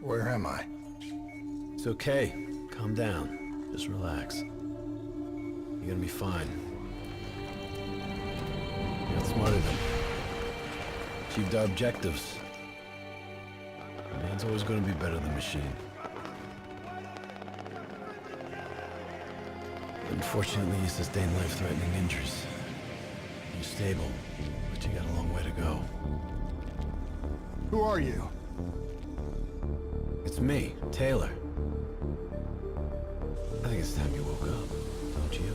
Where am I? It's okay. Calm down. Just relax. You're gonna be fine. You're outsmarted them. Achieved our objectives. Man's always gonna be better than machine. Unfortunately, you sustained life-threatening injuries. You're stable, but you got a long way to go. Who are you? It's me, Taylor. I think it's time you woke up, don't you?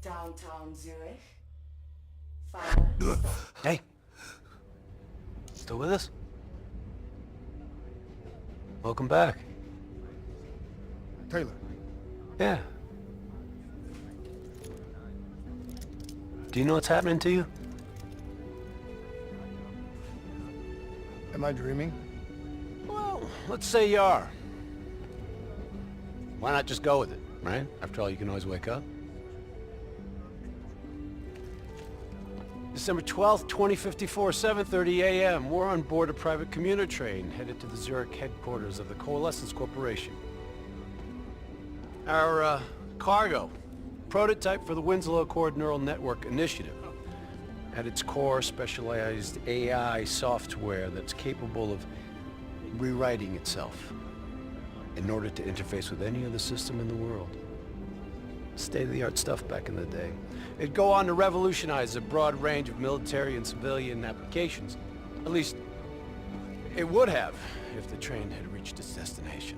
Downtown Zurich. Hey. Still with us? Welcome back. Taylor. Yeah. Do you know what's happening to you? Am I dreaming? Well, let's say you are. Why not just go with it, right? After all, you can always wake up. December 12th, 2054, 7:30 a.m. We're on board a private commuter train headed to the Zurich headquarters of the Coalescence Corporation. Our cargo, prototype for the Winslow Accord Neural Network Initiative. At its core, specialized AI software that's capable of rewriting itself in order to interface with any other system in the world. State-of-the-art stuff back in the day. It'd go on to revolutionize a broad range of military and civilian applications. At least, it would have if the train had reached its destination.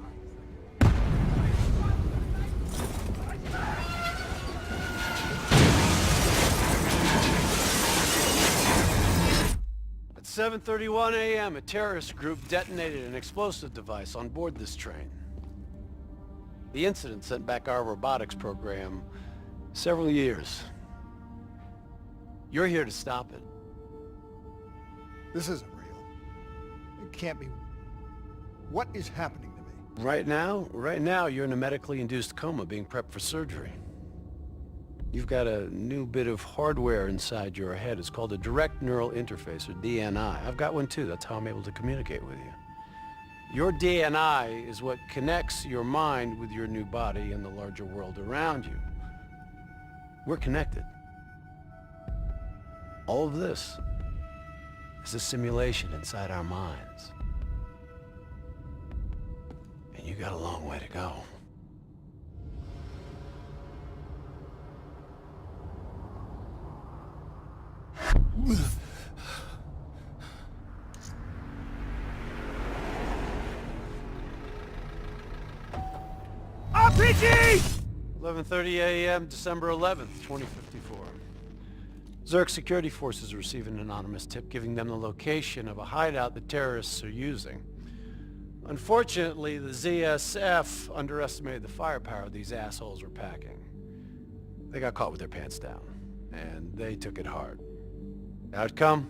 At 7:31 a.m., a terrorist group detonated an explosive device on board this train. The incident sent back our robotics program several years. You're here to stop it. This isn't real. It can't be. What is happening to me? Right now, you're in a medically induced coma being prepped for surgery. You've got a new bit of hardware inside your head. It's called a direct neural interface, or DNI. I've got one too. That's how I'm able to communicate with you. Your DNI is what connects your mind with your new body and the larger world around you. We're connected. All of this is a simulation inside our minds. And you got a long way to go. RPG! 11:30 a.m., December 11th, 2054. Zurich security forces receive an anonymous tip giving them the location of a hideout the terrorists are using. Unfortunately, the ZSF underestimated the firepower these assholes were packing. They got caught with their pants down, and they took it hard. Outcome?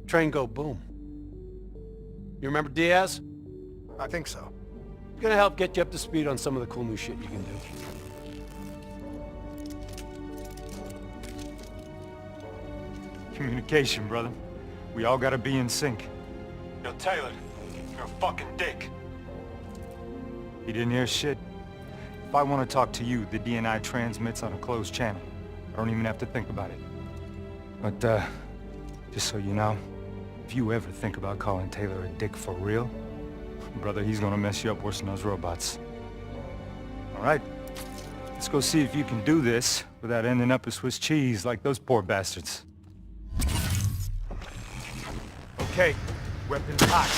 Train go boom. You remember Diaz? I think so. Gonna help get you up to speed on some of the cool new shit you can do. Communication, brother. We all gotta be in sync. Yo, Taylor, you're a fucking dick. He didn't hear shit. If I want to talk to you, the DNI transmits on a closed channel. I don't even have to think about it. But, just so you know, if you ever think about calling Taylor a dick for real, brother, he's gonna mess you up worse than those robots. All right, let's go see if you can do this without ending up as Swiss cheese like those poor bastards. Okay, weapons hot.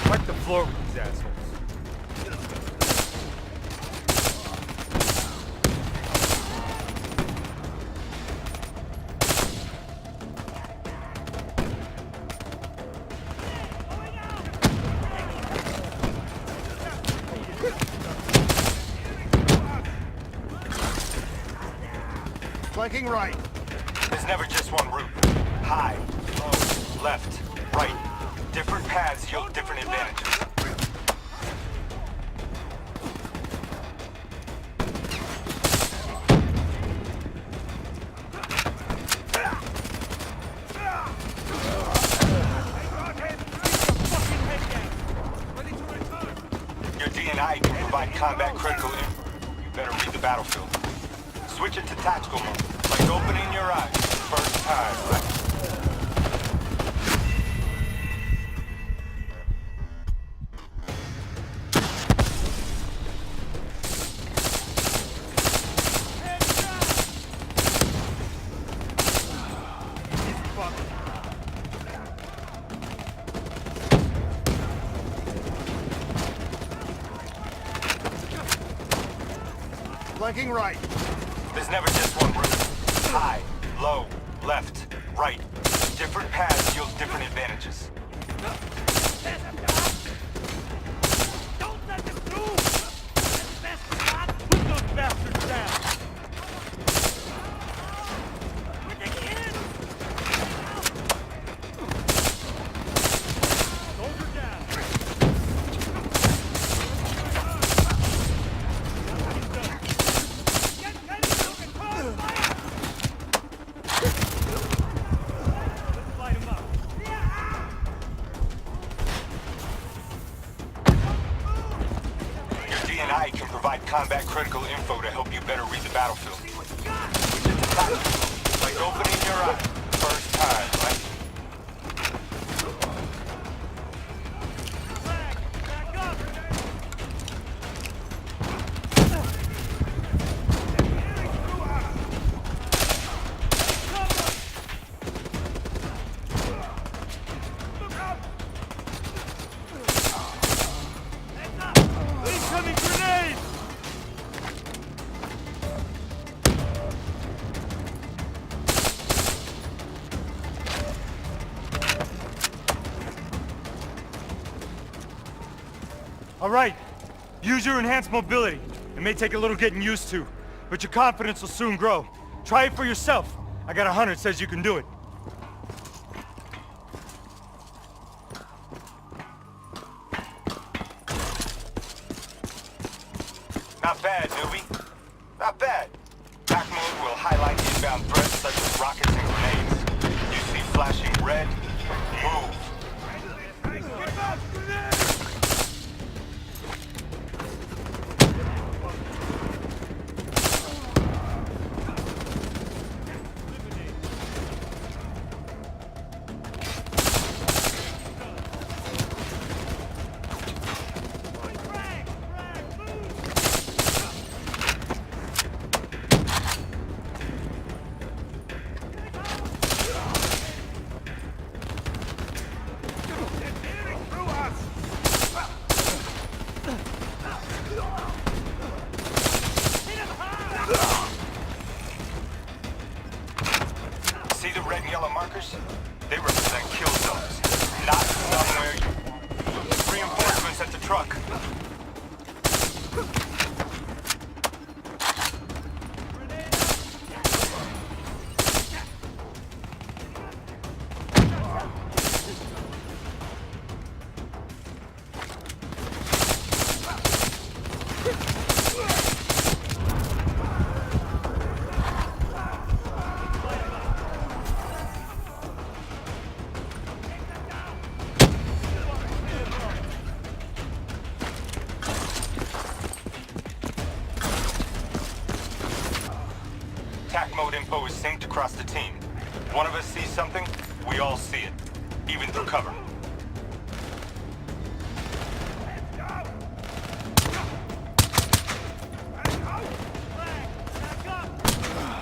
Wipe the floor with these assholes. Flanking right. There's never just one route. High, low, left, right. Different paths yield different advantages. Your DNI can provide combat critical info. You better read the battlefield. Switch it to tactical mode, like opening your eyes first time, right? Flanking right. There's never just one route. High, low, left, right. Different paths yield different advantages. Don't let them through! That's best not put those bastards down! We're taking in! Soldier down! Get ready to control fire! Let's light him up. Your DNI can provide combat critical info to help you better read the battlefield. Switch it to tactical mode, like opening your eyes first time, right? Back up! Incoming grenade! All right. Use your enhanced mobility. It may take a little getting used to, but your confidence will soon grow. Try it for yourself. I got a hunter that says you can do it. Not bad, newbie. Not bad. Back mode will highlight inbound threats such as rockets and grenades. You see flashing red? Move. See the red and yellow markers? They represent kill zones. Not somewhere you... Reinforcements at the truck. Attack mode info is synced across the team. One of us sees something, we all see it, even through cover.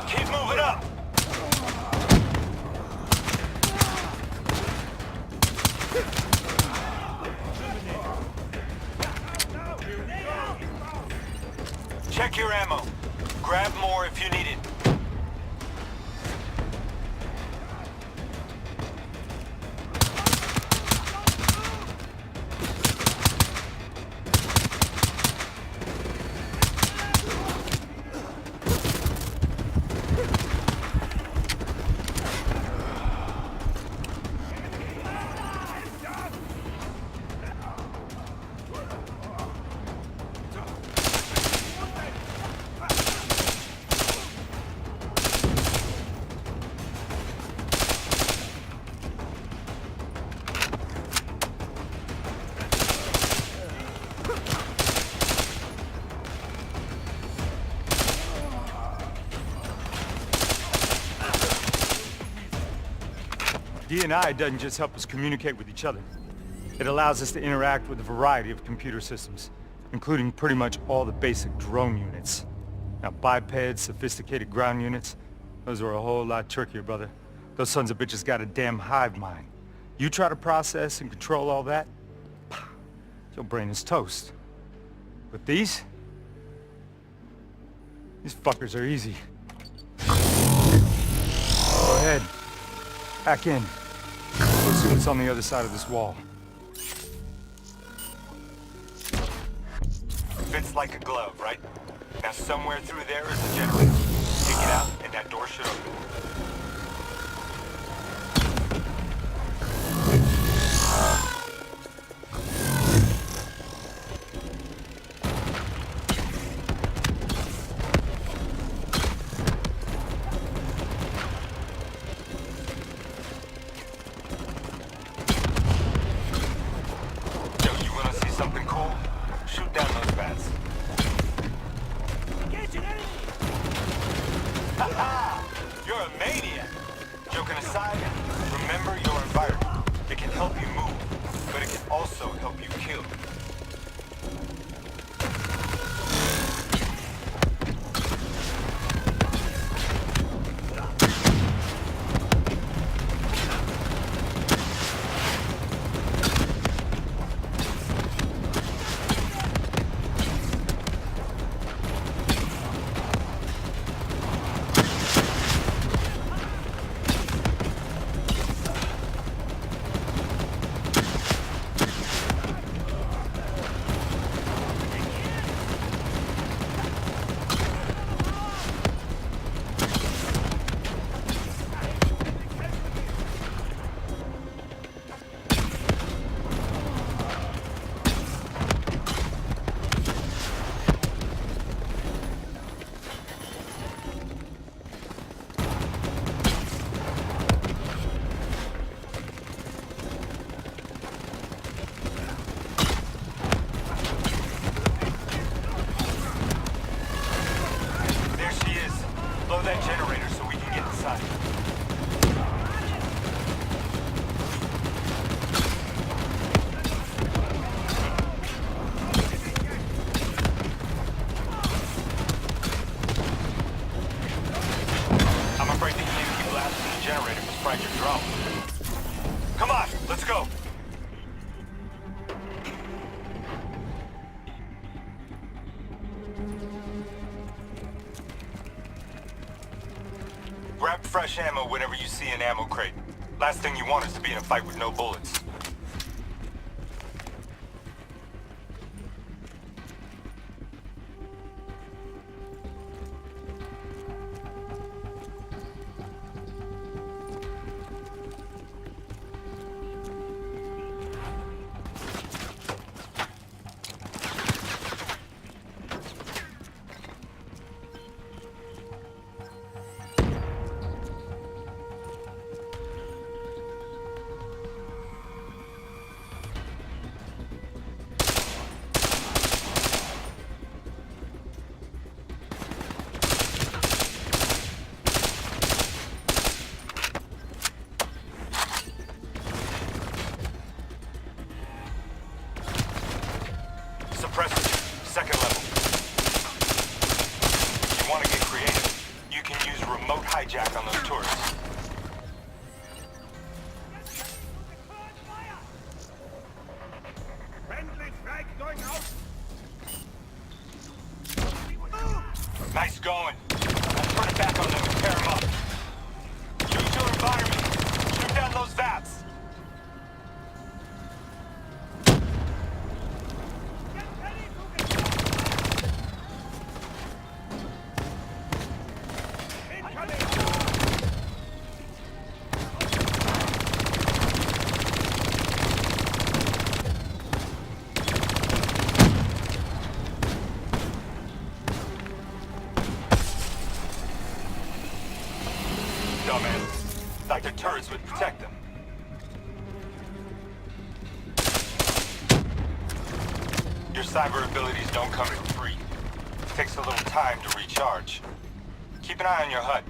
Keep moving up! Check your ammo. Grab more if you need it. D&I doesn't just help us communicate with each other. It allows us to interact with a variety of computer systems, including pretty much all the basic drone units. Now, bipeds, sophisticated ground units, those are a whole lot trickier, brother. Those sons of bitches got a damn hive mind. You try to process and control all that, your brain is toast. But these fuckers are easy. Go ahead. Hack in. Let's see what's on the other side of this wall. Fits like a glove, right? Now somewhere through there is a generator. Take it out and that door should open. Grab fresh ammo whenever you see an ammo crate. Last thing you want is to be in a fight with no bullets. Second level. If you want to get creative, you can use remote hijack on those tourists. Friendly frag going out. Nice going. Let's turn it back on them and tear them up. Use your environment. Shoot down those vats. Dumbass. Like the turrets would protect them. Your cyber abilities don't come for free. It takes a little time to recharge. Keep an eye on your HUD.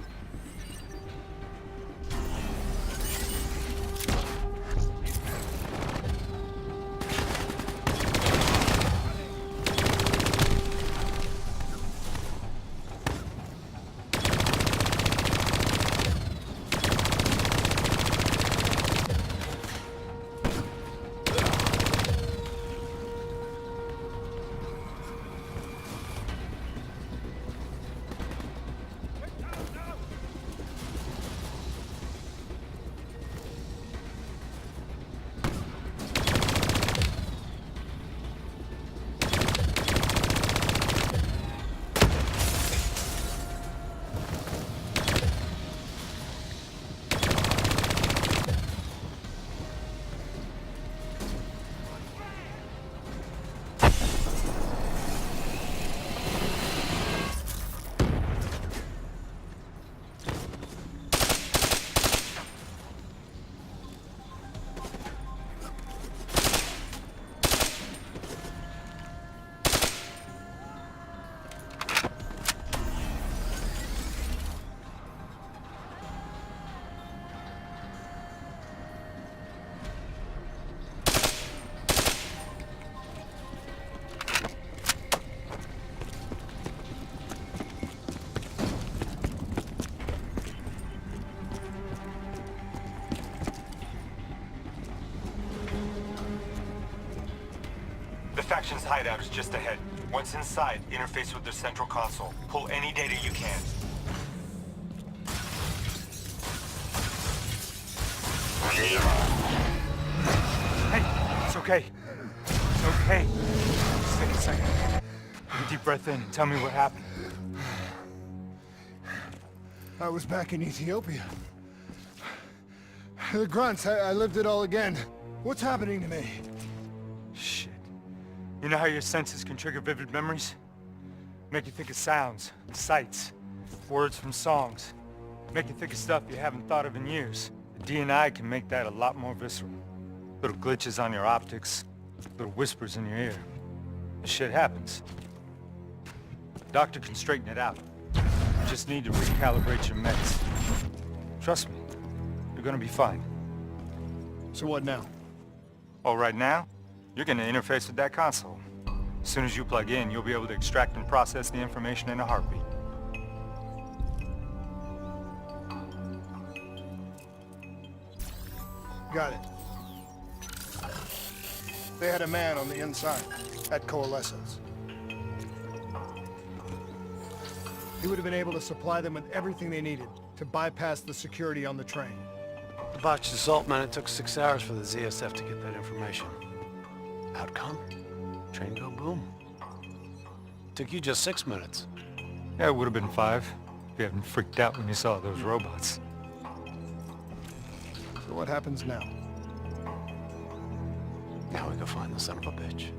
Faction's hideout is just ahead. Once inside, interface with their central console. Pull any data you can. Hey, it's okay. It's okay. Just take a second. Take a deep breath in and tell me what happened. I was back in Ethiopia. The grunts, I lived it all again. What's happening to me? Shit. You know how your senses can trigger vivid memories? Make you think of sounds, sights, words from songs. Make you think of stuff you haven't thought of in years. The D&I can make that a lot more visceral. Little glitches on your optics, little whispers in your ear. This shit happens. The doctor can straighten it out. You just need to recalibrate your meds. Trust me, you're gonna be fine. So what now? Oh, right now, you're gonna interface with that console. As soon as you plug in, you'll be able to extract and process the information in a heartbeat. Got it. They had a man on the inside at Coalescence. He would have been able to supply them with everything they needed to bypass the security on the train. The botched assault, man, it took 6 hours for the ZSF to get that information. Outcome? Train go boom. Took you just 6 minutes. Yeah, it would have been 5 if you hadn't freaked out when you saw those robots. So what happens now? Now we go find the son of a bitch.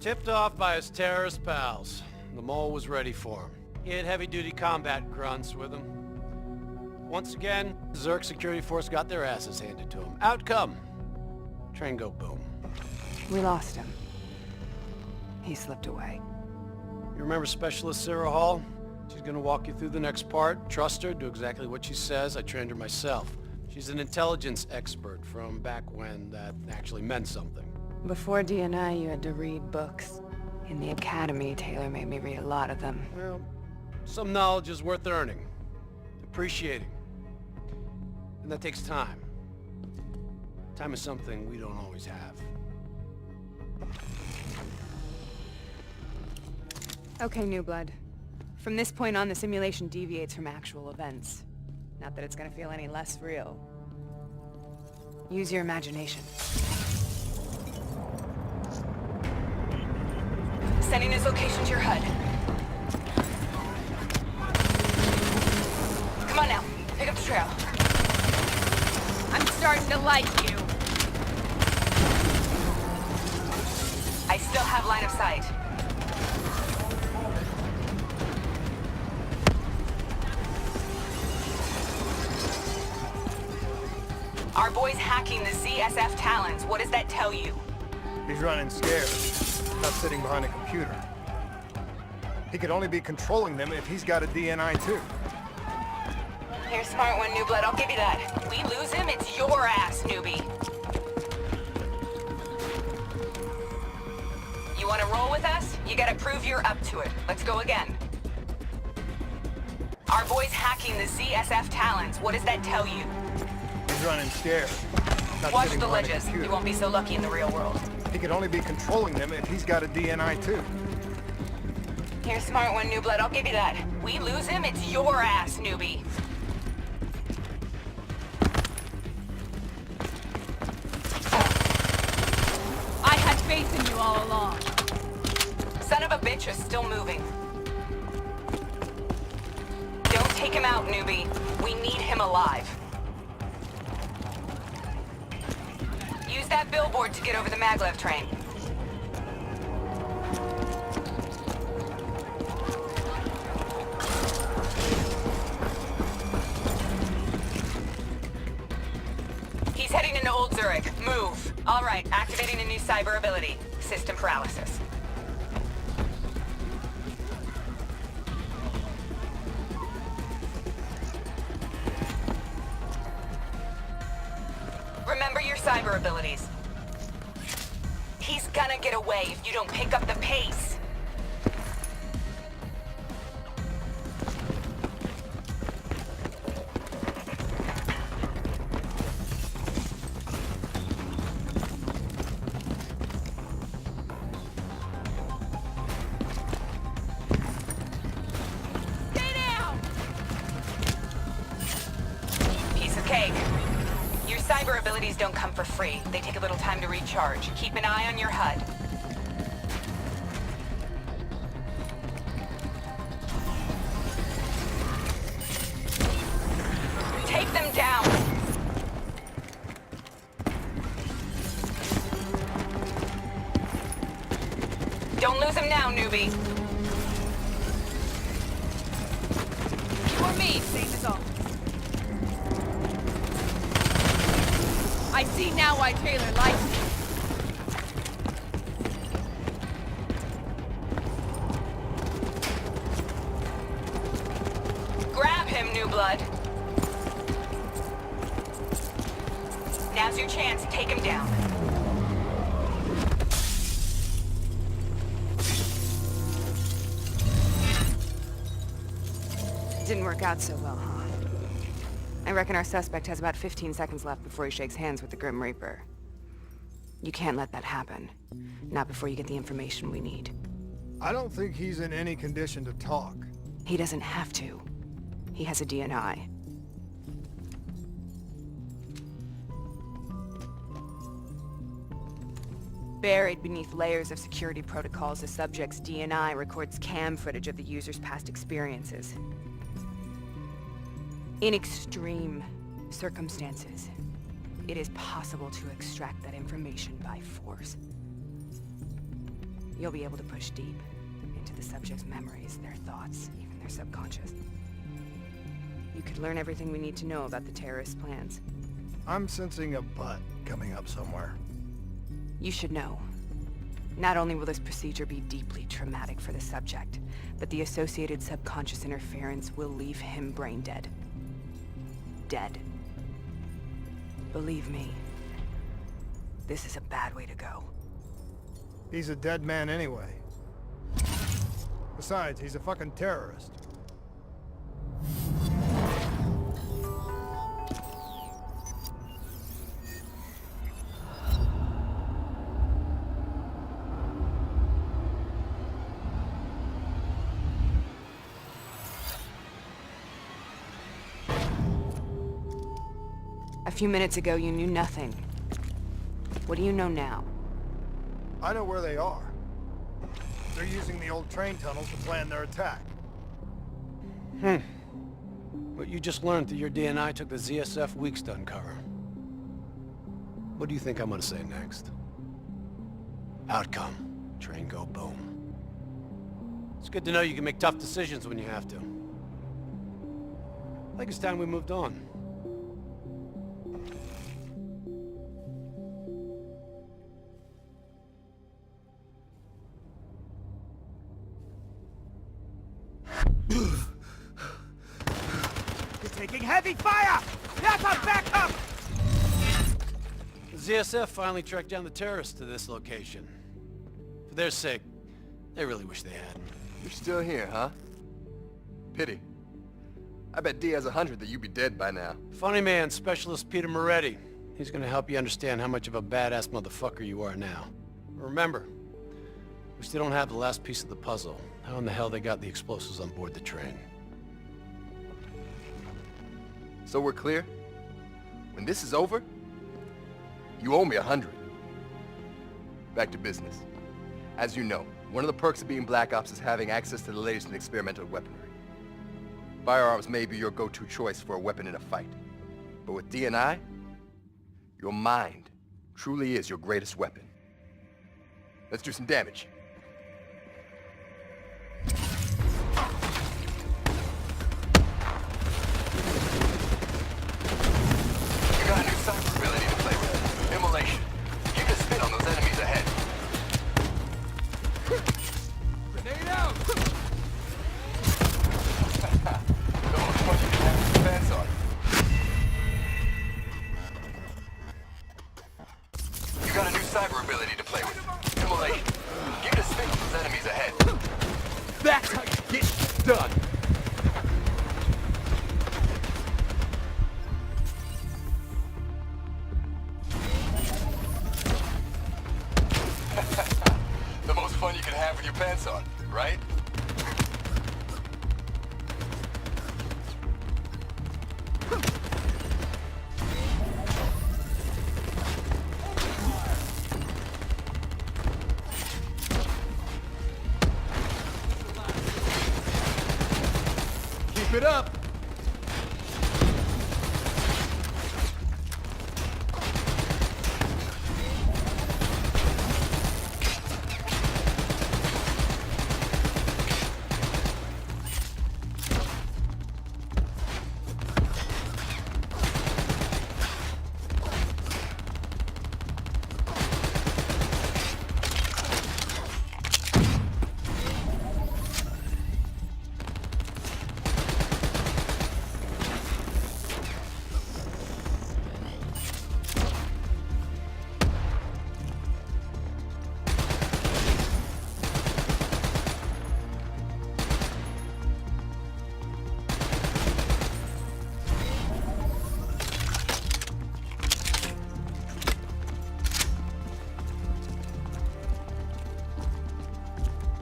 Tipped off by his terrorist pals. The mole was ready for him. He had heavy-duty combat grunts with him. Once again, Zerk security force got their asses handed to him. Outcome. Train go boom. We lost him. He slipped away. You remember Specialist Sarah Hall? She's gonna walk you through the next part. Trust her, do exactly what she says. I trained her myself. She's an intelligence expert from back when that actually meant something. Before D&I, you had to read books. In the academy, Taylor made me read a lot of them. Well, some knowledge is worth earning, appreciating. And that takes time. Time is something we don't always have. Okay, New Blood. From this point on, the simulation deviates from actual events. Not that it's gonna feel any less real. Use your imagination. Sending his location to your HUD. Come on now, pick up the trail. I'm starting to like you. I still have line of sight. Our boy's hacking the ZSF talents. What does that tell you? He's running scared, not sitting behind a computer. He could only be controlling them if he's got a DNI too. You're a smart one, New Blood. I'll give you that. We lose him, it's your ass, newbie. You want to roll with us? You gotta prove you're up to it. Let's go again. Our boy's hacking the ZSF talents. What does that tell you? He's running scared, not Watch sitting the behind a ledges. computer. You won't be so lucky in the real world. He could only be controlling them if he's got a DNI too. You're a smart one, New Blood. I'll give you that. We lose him, it's your ass, newbie. I had faith in you all along. Son of a bitch is still moving. Don't take him out, newbie. We need him alive. Use that billboard to get over the maglev train. He's heading into Old Zurich. Move. All right, activating a new cyber ability. System paralysis. cyber abilities. He's gonna get away if you don't pick up the pace. Cyber abilities don't come for free. They take a little time to recharge. Keep an eye on your HUD. Take them down! Don't lose him now, newbie. You or me, same as always. I see now why Taylor likes me. Grab him, new blood. Now's your chance. Take him down. Didn't work out so well, huh? I reckon our suspect has about 15 seconds left before he shakes hands with the Grim Reaper. You can't let that happen. Not before you get the information we need. I don't think he's in any condition to talk. He doesn't have to. He has a DNI. Buried beneath layers of security protocols, the subject's DNI records cam footage of the user's past experiences. In extreme circumstances, it is possible to extract that information by force. You'll be able to push deep into the subject's memories, their thoughts, even their subconscious. You could learn everything we need to know about the terrorist plans. I'm sensing a butt coming up somewhere. You should know. Not only will this procedure be deeply traumatic for the subject, but the associated subconscious interference will leave him brain dead. Dead. Believe me, this is a bad way to go. He's a dead man anyway. Besides, he's a fucking terrorist. A few minutes ago, you knew nothing. What do you know now? I know where they are. They're using the old train tunnels to plan their attack. What you just learned through your DNI took the ZSF weeks to uncover. What do you think I'm gonna say next? Outcome. Train go boom. It's good to know you can make tough decisions when you have to. I think it's time we moved on. Taking heavy fire! Napa, back up! The ZSF finally tracked down the terrorists to this location. For their sake, they really wish they had. You're still here, huh? Pity. I bet D has 100 that you'd be dead by now. Funny man, Specialist Peter Moretti. He's gonna help you understand how much of a badass motherfucker you are now. Remember, we still don't have the last piece of the puzzle. How in the hell they got the explosives on board the train? So we're clear? When this is over, you owe me 100. Back to business. As you know, one of the perks of being Black Ops is having access to the latest in experimental weaponry. Firearms may be your go-to choice for a weapon in a fight. But with DNI, your mind truly is your greatest weapon. Let's do some damage. You got a new cyber ability to play with. Immolation. You can spin on those enemies ahead. Grenade out! Don't look much you can have defense on. cyber ability to play with. Immolation. Give it a spin with his enemies ahead. That's how you get shit done. The most fun you can have with your pants on, right? Keep it up.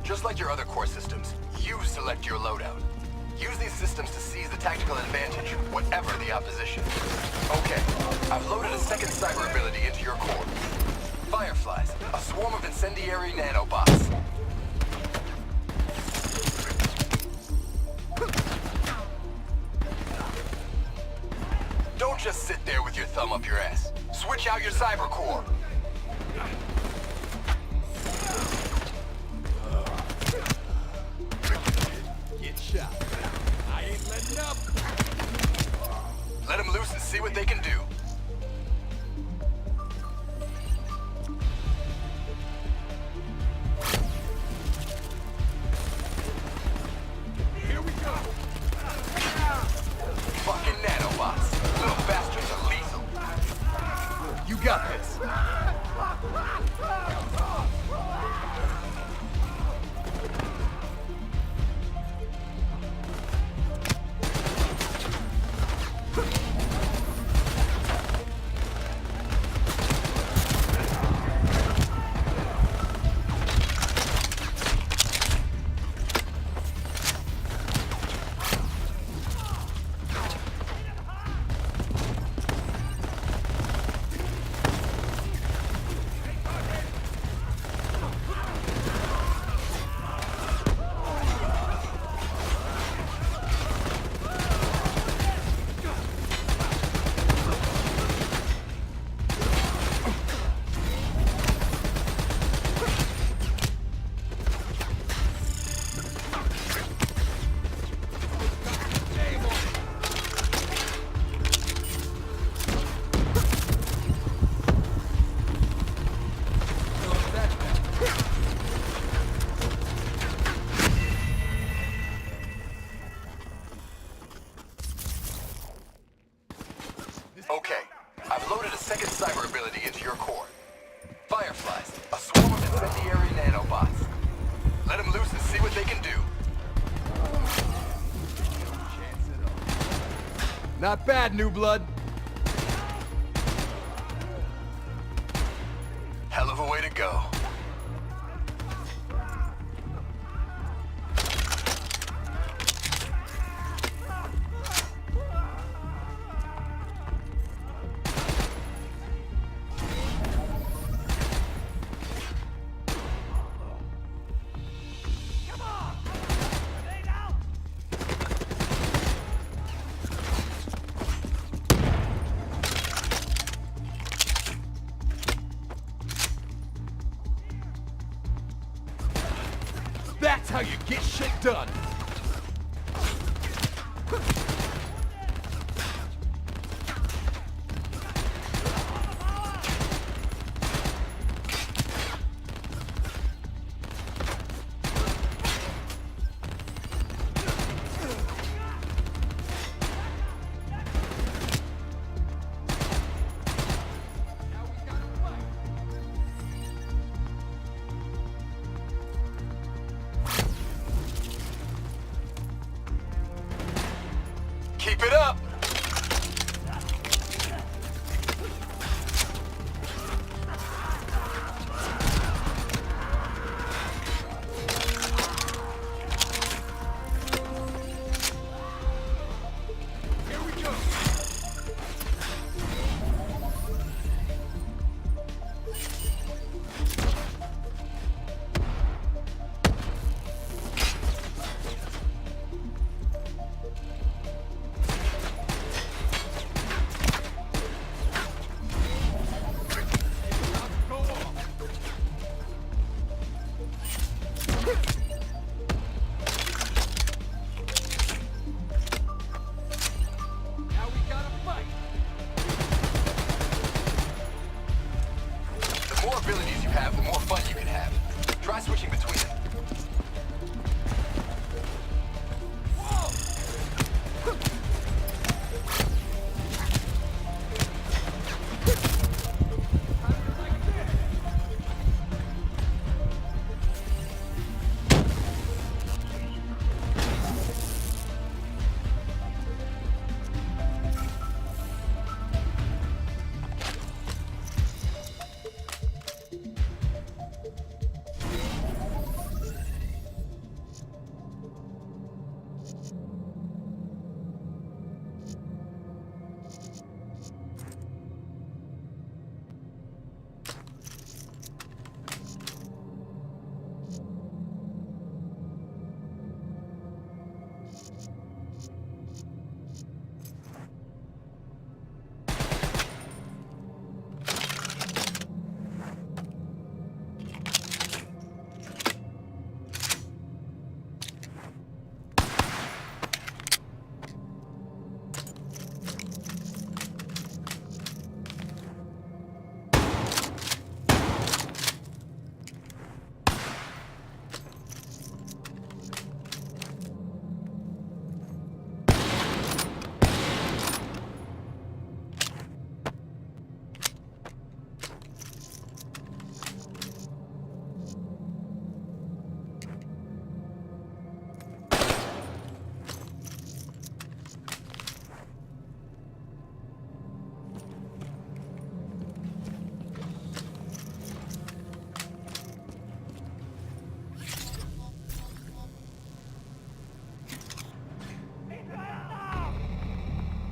Just like your other core systems, you select your loadout. Use these systems to seize the tactical advantage, whatever the opposition. Okay, I've loaded a second cyber ability into your core. Fireflies, a swarm of incendiary nanobots. Don't just sit there with your thumb up your ass. Switch out your cyber core. Get shot. I ain't letting up. Let them loose and see what they can do. Here we go. Fucking nanobots. Little bastards are lethal. You got this. Okay, I've loaded a second cyber ability into your core. Fireflies, a swarm of incendiary nanobots. Let them loose and see what they can do. Not bad, new blood. Hell of a way to go. That's how you get shit done. have, the more fun you can have. Try switching between them.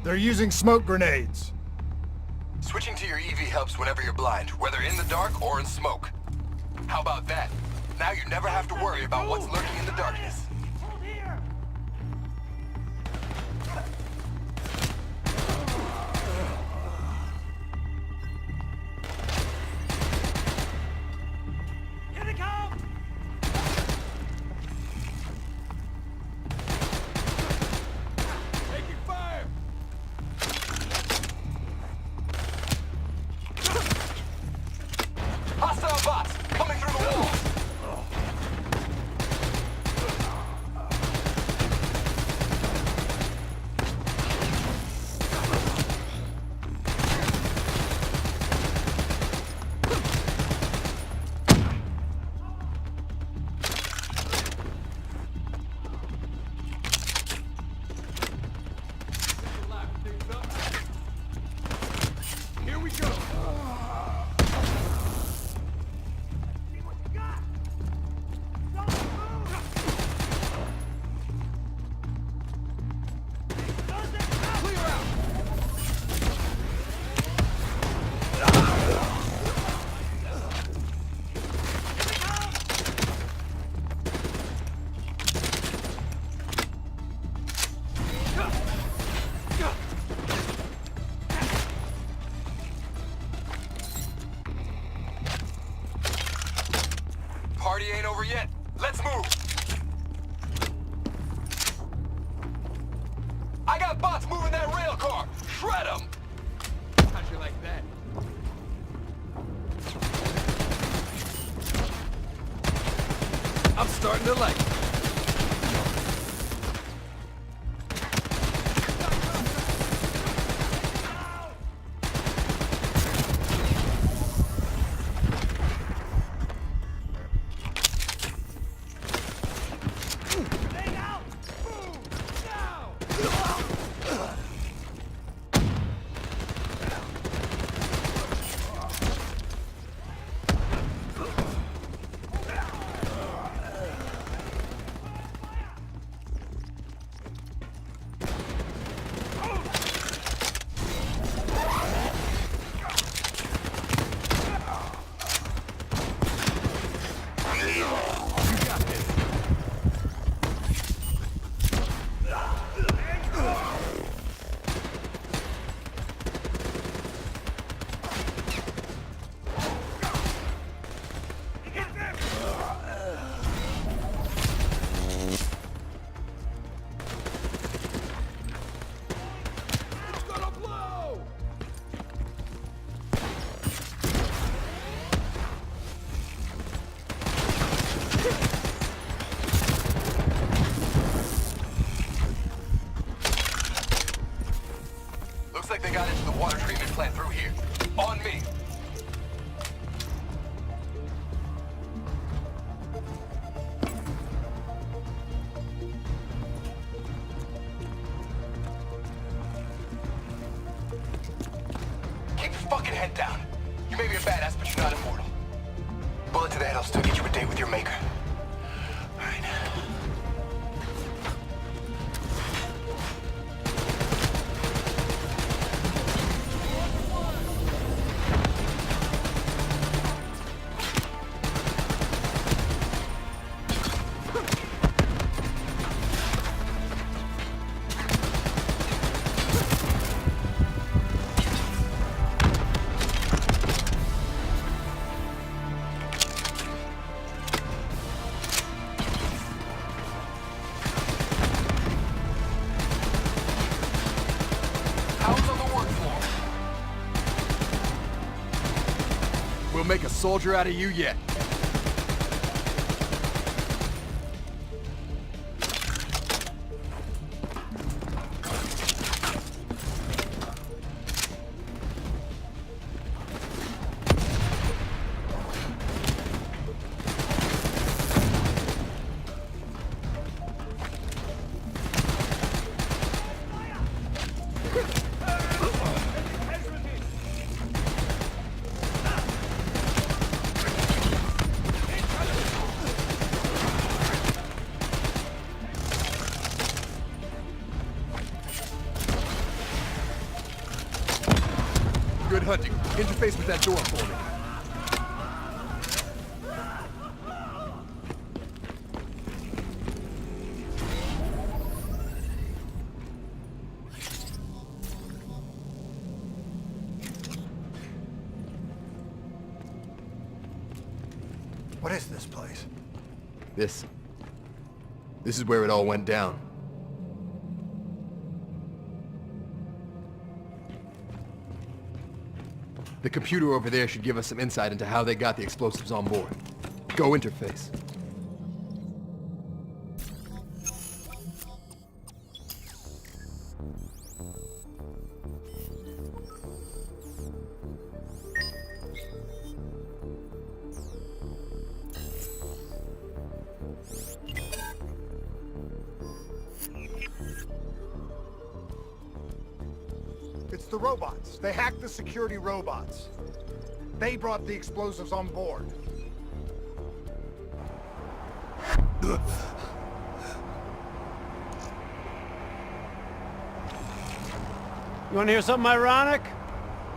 They're using smoke grenades. Switching to your EV helps whenever you're blind, whether in the dark or in smoke. How about that? Now you never have to worry about what's lurking in the darkness. Hold here! Here they come! Taking fire! Hostile bots coming through the wall! Here we go! See what you got! Don't move! Clear out! Party ain't over yet. Let's move! I got bots moving that rail car! Shred them! How'd you like that? I'm starting to like it. Stay out! Move! Now! They got into the water treatment plant through here. On me. Keep your fucking head down. You may be a badass, but you're not immortal. Bullet to the head will still get you a date with your maker. All right. We'll make a soldier out of you yet. Good hunting. Interface with that door for me. What is this place? This is where it all went down. The computer over there should give us some insight into how they got the explosives on board. Go interface. It's the robots. They hacked the security robots. They brought the explosives on board. You want to hear something ironic?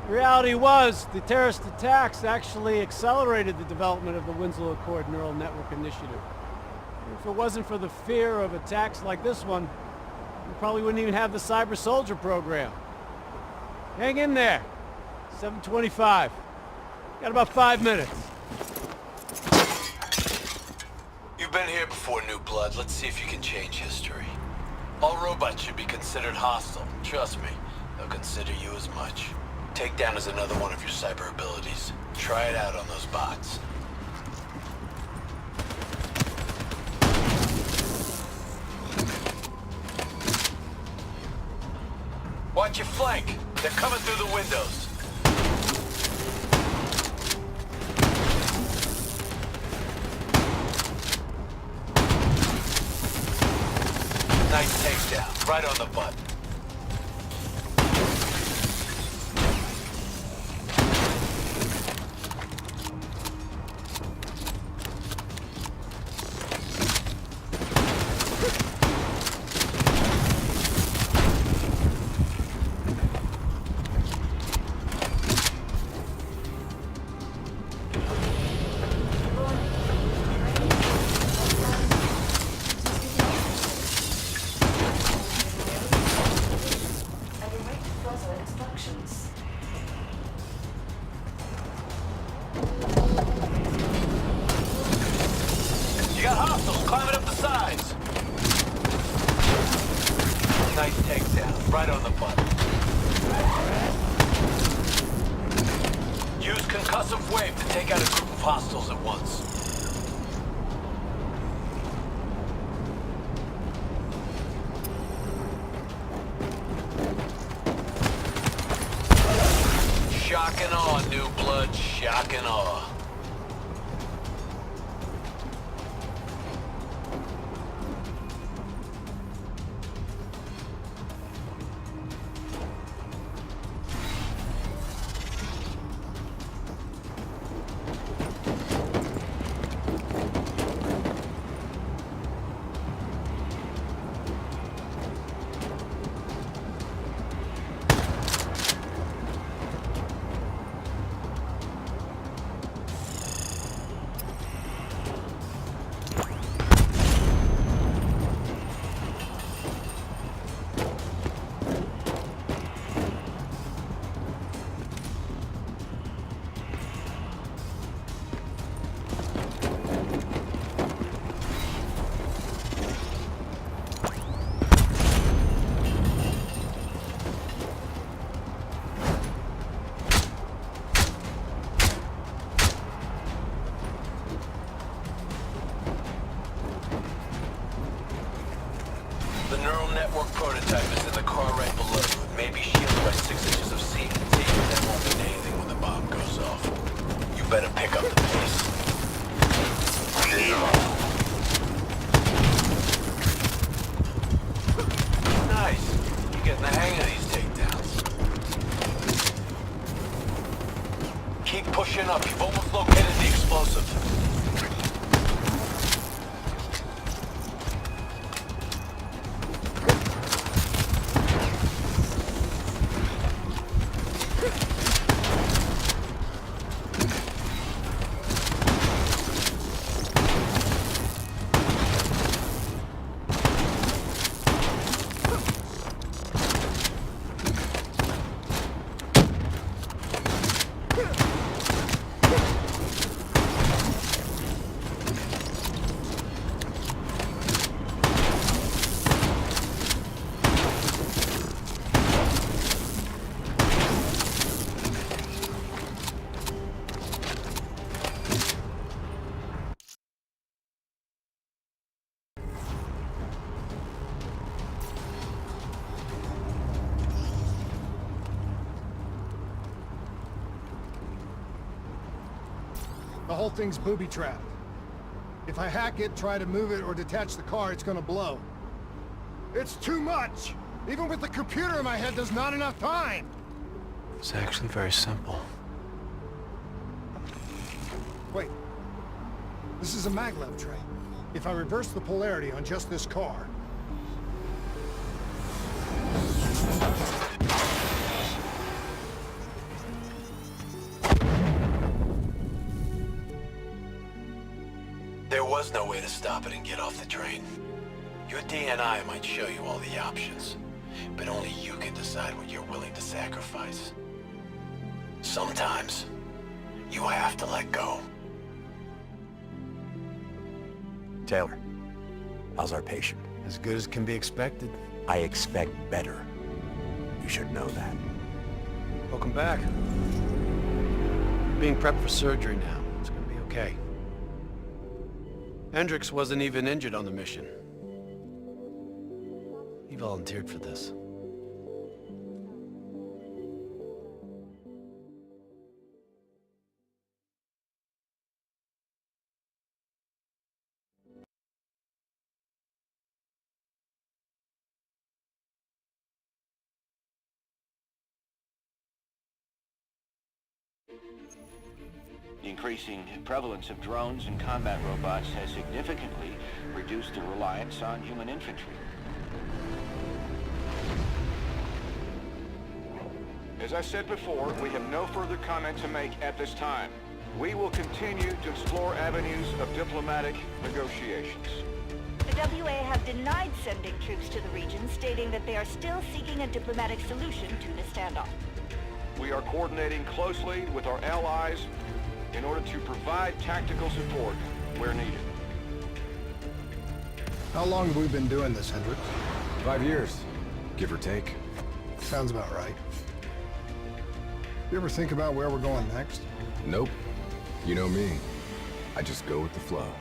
The reality was, the terrorist attacks actually accelerated the development of the Winslow Accord Neural Network Initiative. If it wasn't for the fear of attacks like this one, we probably wouldn't even have the Cyber Soldier program. Hang in there. 7:25. Got about 5 minutes. You've been here before, New Blood. Let's see if you can change history. All robots should be considered hostile. Trust me, they'll consider you as much. Takedown is another one of your cyber abilities. Try it out on those bots. Watch your flank. They're coming through the windows. Nice takedown, right on the butt. You got hostiles climbing up the sides. Nice takedown, right on the butt. Use concussive wave to take out a group of hostiles at once. and awe, new blood. Shock and awe. The neural network prototype is in the car right below you. It may be shielded by 6 inches of CNT, but that won't mean anything when the bomb goes off. You better pick up the pace. Nice. You're getting the hang of these takedowns. Keep pushing up. You've almost located the explosive. The whole thing's booby-trapped. If I hack it, try to move it, or detach the car, it's gonna blow. It's too much! Even with the computer in my head, there's not enough time! It's actually very simple. Wait. This is a maglev tray. If I reverse the polarity on just this car... There was no way to stop it and get off the train. Your DNI might show you all the options, but only you can decide what you're willing to sacrifice. Sometimes, you have to let go. Taylor, how's our patient? As good as can be expected. I expect better. You should know that. Welcome back. Being prepped for surgery now. It's gonna be okay. Hendricks wasn't even injured on the mission. He volunteered for this. The increasing prevalence of drones and combat robots has significantly reduced the reliance on human infantry. As I said before, we have no further comment to make at this time. We will continue to explore avenues of diplomatic negotiations. The WA have denied sending troops to the region, stating that they are still seeking a diplomatic solution to the standoff. We are coordinating closely with our allies in order to provide tactical support where needed. How long have we been doing this, Hendricks? 5 years, give or take. Sounds about right. You ever think about where we're going next? Nope. You know me. I just go with the flow.